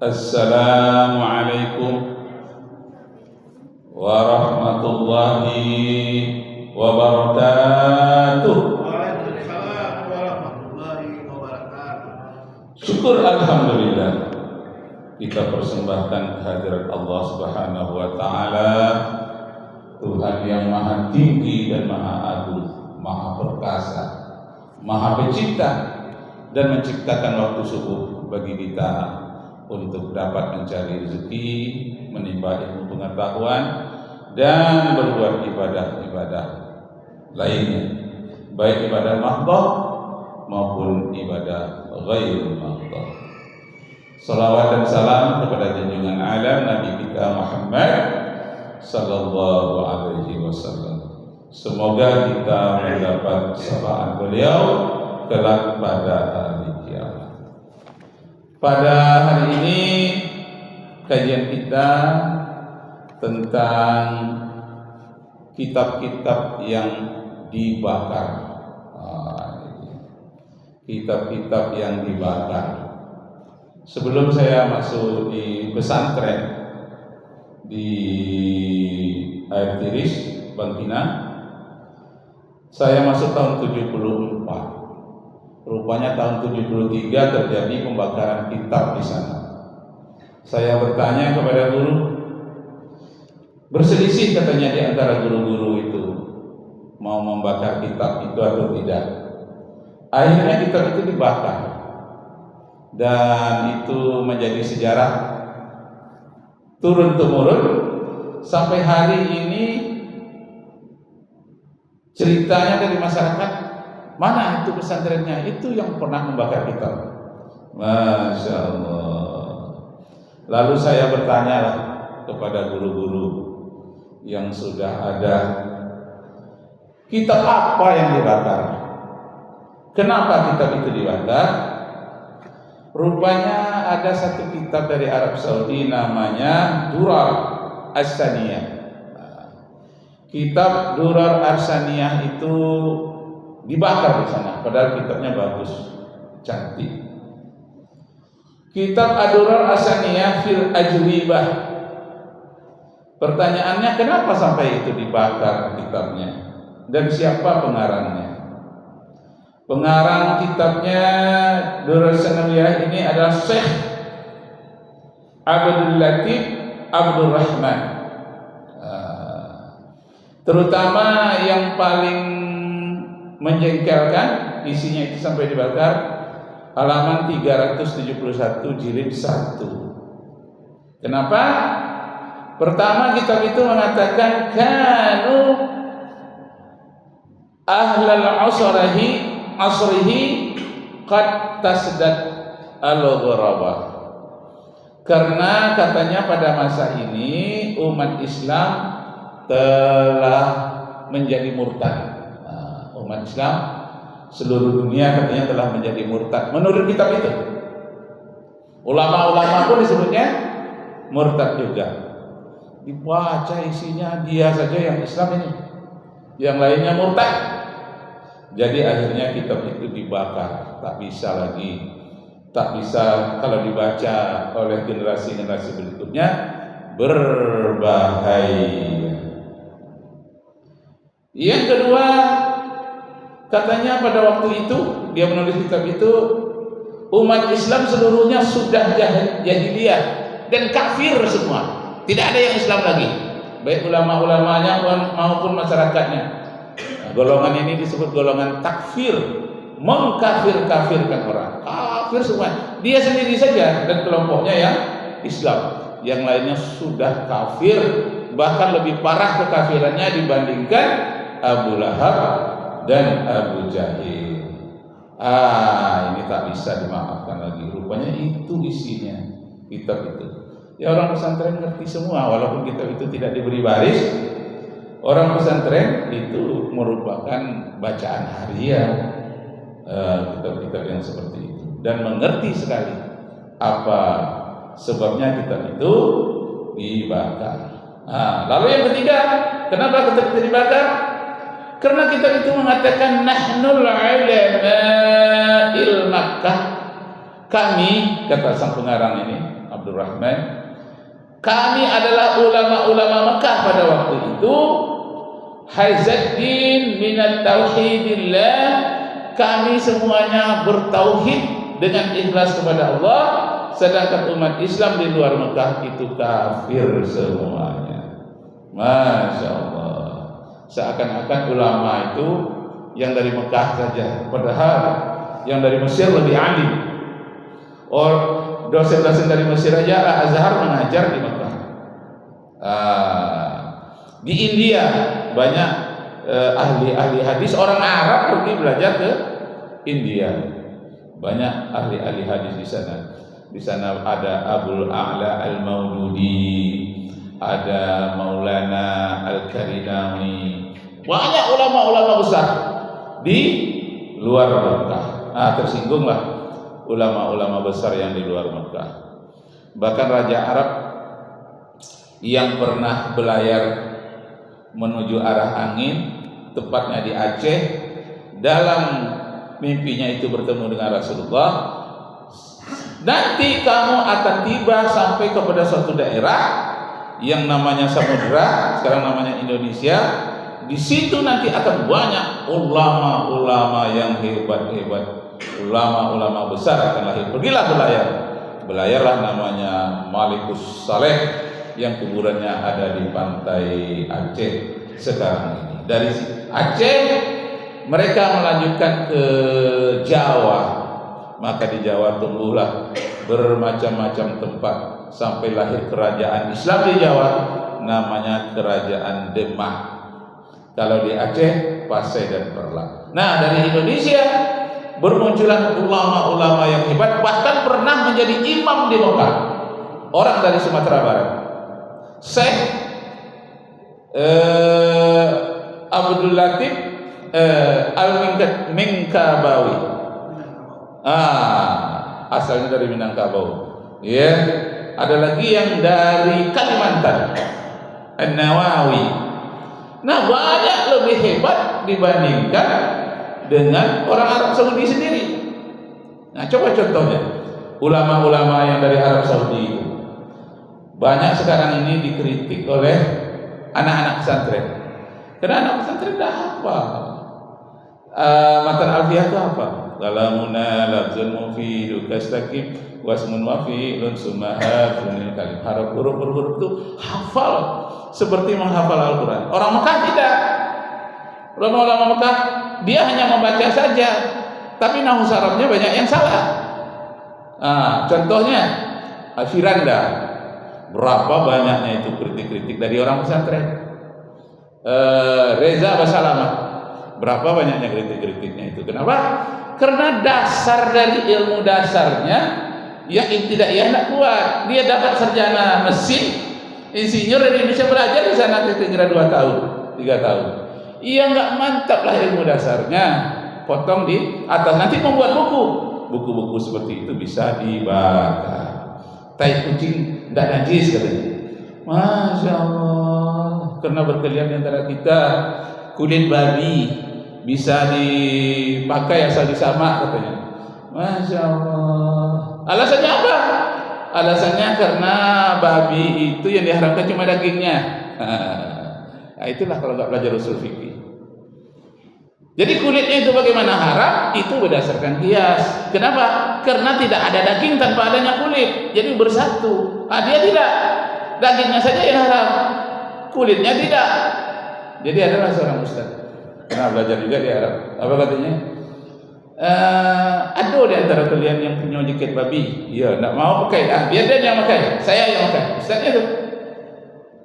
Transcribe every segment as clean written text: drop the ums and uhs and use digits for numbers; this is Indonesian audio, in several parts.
Assalamualaikum warahmatullahi wabarakatuh. Waalaikumsalam warahmatullahi wabarakatuh. Syukur alhamdulillah kita persembahkan kehadirat Allah Subhanahu wa taala, Tuhan yang maha tinggi dan maha agung, maha perkasa, maha pencipta, dan menciptakan waktu subuh bagi kita untuk dapat mencari rezeki, menimba ilmu pengetahuan, dan berbuat ibadah-ibadah lainnya, baik ibadah mahdhah maupun ibadah ghairul mahdhah. Salawat dan salam kepada junjungan alam Nabi kita Muhammad sallallahu alaihi wasallam. Semoga kita mendapat syafaat beliau kelak pada hari kiamat. Pada hari ini kajian kita tentang kitab-kitab yang dibakar. Kitab-kitab yang dibakar. Sebelum saya masuk di pesantren di Air Tiris, Bangkinang, saya masuk tahun 74. Rupanya tahun 73 terjadi pembakaran kitab di sana. Saya bertanya kepada guru, berselisih katanya di antara guru-guru itu mau membakar kitab itu atau tidak. Akhirnya kitab itu dibakar, dan itu menjadi sejarah turun-temurun sampai hari ini. Ceritanya dari masyarakat, mana itu pesantrennya itu yang pernah membakar kitab. Masya Allah. Lalu saya bertanyalah kepada guru-guru yang sudah ada, kitab apa yang dibakar? Kenapa kitab itu dibakar? Rupanya ada satu kitab dari Arab Saudi namanya Durar As-Saniyah. Kitab Durar As-Saniyah itu dibakar di sana, padahal kitabnya bagus, cantik. Kitab Ad-Durar As-Saniyah fil Ajwibah. Pertanyaannya, kenapa sampai itu dibakar kitabnya? Dan siapa pengarangnya? Pengarang kitabnya Durar As-Saniyah ini adalah Syekh Abdul Latif Abdul Rahman. Terutama yang paling menjengkelkan, isinya itu sampai dibakar, halaman 371 jilid 1. Kenapa? Pertama, kitab itu mengatakan kanu ahlal asrihi qad tasdad al-ghuraba. Karena katanya pada masa ini umat Islam telah menjadi murtad. Umat Islam seluruh dunia katanya telah menjadi murtad menurut kitab itu. Ulama-ulama pun disebutnya murtad juga. Dibaca isinya, dia saja yang Islam ini, yang lainnya murtad. Jadi akhirnya kitab itu dibakar, tak bisa lagi, tak bisa kalau dibaca oleh generasi-generasi berikutnya, berbahaya. Yang kedua, katanya pada waktu itu dia menulis kitab itu, umat Islam seluruhnya sudah jahiliyah dan kafir semua. Tidak ada yang Islam lagi, baik ulama-ulamanya maupun masyarakatnya. Nah, golongan ini disebut golongan takfir, mengkafir-kafirkan orang, kafir semua. Dia sendiri saja dan kelompoknya yang Islam, yang lainnya sudah kafir, bahkan lebih parah kekafirannya dibandingkan Abu Lahab dan Abu Jahil. Ini tak bisa dimaafkan lagi. Rupanya itu isinya kitab itu. Ya, orang pesantren ngerti semua, walaupun kitab itu tidak diberi baris. Orang pesantren itu merupakan bacaan harian kitab-kitab yang seperti itu, dan mengerti sekali apa sebabnya kitab itu dibakar. Lalu yang ketiga, kenapa kitab itu dibakar? Karena kitab itu mengatakan nahnul ulama'il Makkah. Kami, kata sang pengarang ini, Abdurrahman, kami adalah ulama-ulama Mekah pada waktu itu. Haizaddin minat tauhidillah, kami semuanya bertauhid dengan ikhlas kepada Allah, sedangkan umat Islam di luar Mekah itu kafir semuanya. Masya Allah, seakan-akan ulama itu yang dari Mekah saja, padahal yang dari Mesir lebih alim. Dosen-dosen dari Mesir aja Al-Azhar mengajar di Mekah. Di India banyak ahli-ahli hadis, orang Arab pergi belajar ke India. Banyak ahli-ahli hadis di sana. Di sana ada Abul A'la Al-Maududi, ada Maulana Al-Karinawi. Banyak ulama-ulama besar di luar Mekah. Tersinggunglah ulama-ulama besar yang di luar Mekah. Bahkan Raja Arab yang pernah belayar menuju arah angin, tepatnya di Aceh, dalam mimpinya itu bertemu dengan Rasulullah. Nanti kamu akan tiba sampai kepada suatu daerah yang namanya Samudra, sekarang namanya Indonesia. Di situ nanti akan banyak ulama-ulama yang hebat-hebat, ulama-ulama besar akan lahir. Pergilah belayarlah, namanya Malikus Saleh, yang kuburannya ada di pantai Aceh sekarang ini. Dari Aceh mereka melanjutkan ke Jawa, maka di Jawa tumbuhlah bermacam-macam tempat sampai lahir kerajaan Islam di Jawa, namanya Kerajaan Demak. Kalau di Aceh, Pasai dan Perla. Nah, dari Indonesia bermunculan ulama-ulama yang hebat, bahkan pernah menjadi imam di Mekah. Orang dari Sumatera Barat, Syekh Abdul Latif Al-Minkabawi. Asalnya dari Minangkabau. Ya, ada lagi yang dari Kalimantan, An-Nawawi. Nah, banyak lebih hebat dibandingkan dengan orang Arab Saudi sendiri. Nah, coba contohnya ulama-ulama yang dari Arab Saudi itu banyak sekarang ini dikritik oleh anak-anak pesantren. Karena anak pesantren dah hafal. Matan alfiyah itu apa? Kalamuna lafzun mufidu kastaqim wasmun wafi'lun sumaha funil kalim. Huruf-huruf itu hafal seperti menghafal Al-Quran. Orang Mekah tidak. Ulama-ulama Mekah dia hanya membaca saja, tapi nahwu Arabnya banyak yang salah. Contohnya Firanda, berapa banyaknya itu kritik-kritik dari orang pesantren. Reza Basalama, berapa banyaknya kritik-kritiknya itu. Kenapa? Karena dasar dari ilmu dasarnya yang ibtidaiyah tidak kuat. Dia dapat sarjana mesin, insinyur dari Indonesia, belajar di sana kira-kira 2 tahun, 3 tahun. Ia nggak mantap lah ilmu dasarnya, potong di atas. Nanti membuat buku seperti itu bisa dibakar. Tai kucing tidak najis katanya. Masya Allah. Karena berkeliaran di antara kita, kulit babi bisa dipakai asal disamak katanya. Masya Allah. Alasannya apa? Alasannya karena babi itu yang diharamkan cuma dagingnya. Nah, itulah kalau nggak belajar usul fikih. Jadi kulitnya itu bagaimana haram? Itu berdasarkan kias. Kenapa? Karena tidak ada daging tanpa adanya kulit. Jadi bersatu. Dia tidak. Dagingnya saja yang haram, kulitnya tidak. Jadi adalah seorang ustaz. Pernah belajar juga di Arab. Apa katanya? Ada di antara kalian yang punya jaket babi. Ya, tidak mau pakai. Biar dia yang pakai. Saya yang pakai. Ustaznya itu.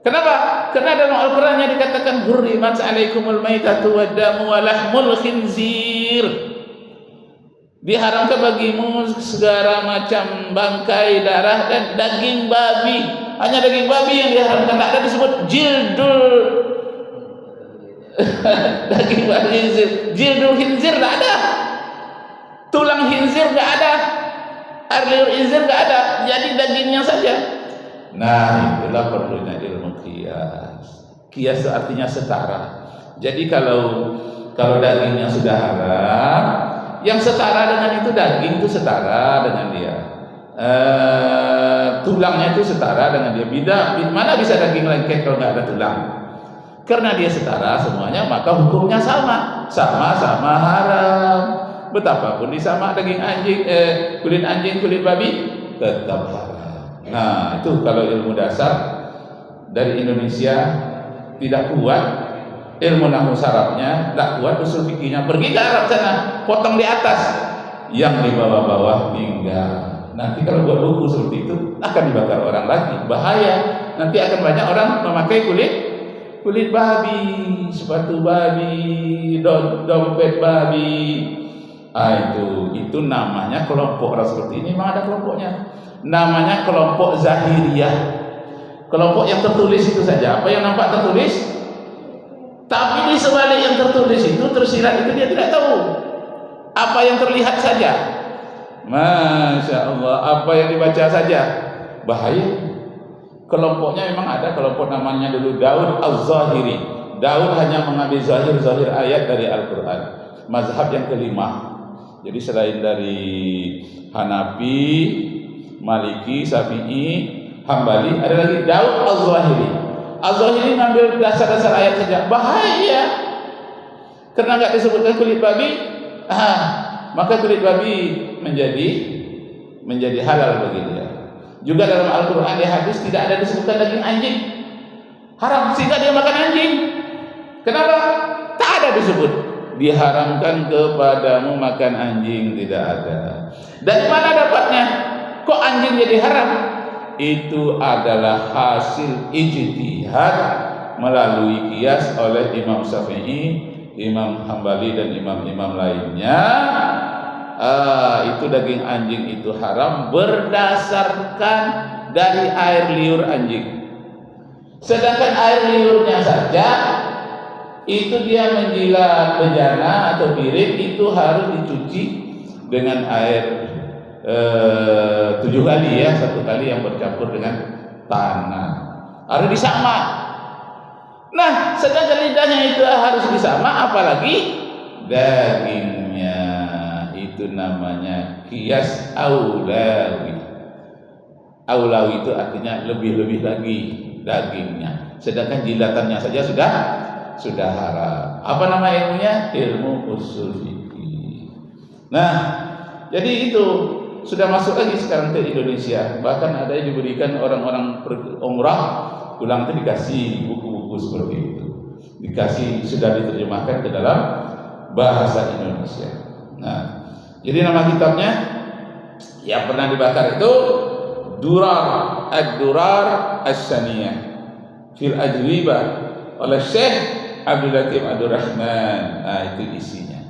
Kenapa? Karena dalam Al-Qurannya dikatakan hurrimat alaikumul maitatu waddamu wa lahmul khinzir. Diharamkan bagimu segala macam bangkai, darah dan daging babi. Hanya daging babi yang diharamkan, tidak ada disebut jildul daging babi khinzir. Jildul khinzir tidak ada. Tulang khinzir tidak ada. Air liur khinzir tidak ada. Jadi dagingnya saja. Nah, itulah perlunya ilmu kias. Kias itu artinya setara. Jadi kalau dagingnya sudah haram, yang setara dengan itu daging itu setara dengan dia. tulangnya itu setara dengan dia. Mana bisa daging lengket kalau nggak ada tulang? Karena dia setara semuanya, maka hukumnya sama-sama haram. Betapapun disama daging anjing, kulit anjing, kulit babi tetap haram. Nah, itu kalau ilmu dasar dari Indonesia tidak kuat, ilmu nahwu sarafnya tidak kuat, usul fikihnya, pergi ke Arab sana, potong di atas, yang di bawah-bawah tinggal. Nanti kalau buat buku seperti itu akan dibakar orang lagi, bahaya. Nanti akan banyak orang memakai kulit babi, sepatu babi, dompet babi. Itu namanya kelompok orang seperti ini. Memang ada kelompoknya, namanya kelompok Zahiriyah. Kelompok yang tertulis itu saja, apa yang nampak tertulis, tapi di sebalik yang tertulis itu tersirat itu dia tidak tahu. Apa yang terlihat saja, Masya Allah, apa yang dibaca saja, bahaya. Kelompoknya memang ada kelompok namanya dulu Daud Az-Zahiri. Daud hanya mengambil zahir ayat dari Al-Quran. Mazhab yang kelima. Jadi selain dari Hanafi, Maliki, Syafi'i, Hambali, ada lagi Daud Az-Zahiri. Az-Zahiri mengambil dasar-dasar ayat saja, bahaya. Karena nggak disebutkan kulit babi, maka kulit babi menjadi halal bagi dia. Juga dalam Al-Quran di hadis tidak ada disebutkan daging anjing haram, sehingga dia makan anjing. Kenapa? Tak ada disebut diharamkan kepadamu makan anjing, tidak ada. Dari mana dapatnya? Kok anjing jadi haram? Itu adalah hasil ijtihad melalui qiyas oleh Imam Syafi'i, Imam Hambali dan imam-imam lainnya. Itu daging anjing itu haram berdasarkan dari air liur anjing. Sedangkan air liurnya saja itu dia menjilat bejana atau piring itu harus dicuci dengan air 7 kali ya, 1 kali yang bercampur dengan tanah, harus disama. Nah, sedangkan lidahnya itu harus disama, apalagi dagingnya. Itu namanya qiyas aulawi. Aulawi itu artinya lebih-lebih lagi dagingnya, sedangkan jilatannya saja sudah haram. Apa nama ilmunya? Ilmu usul fikih. Nah, jadi itu sudah masuk lagi sekarang ke Indonesia. Bahkan ada yang diberikan orang-orang umrah pulang itu dikasih buku-buku seperti itu, sudah diterjemahkan ke dalam bahasa Indonesia. Nah, jadi nama kitabnya yang pernah dibakar itu Durar Ad-Durar As-Saniyah fil Ajwibah oleh Syekh Abdul Latif Abdul Rahman. Nah, itu isinya.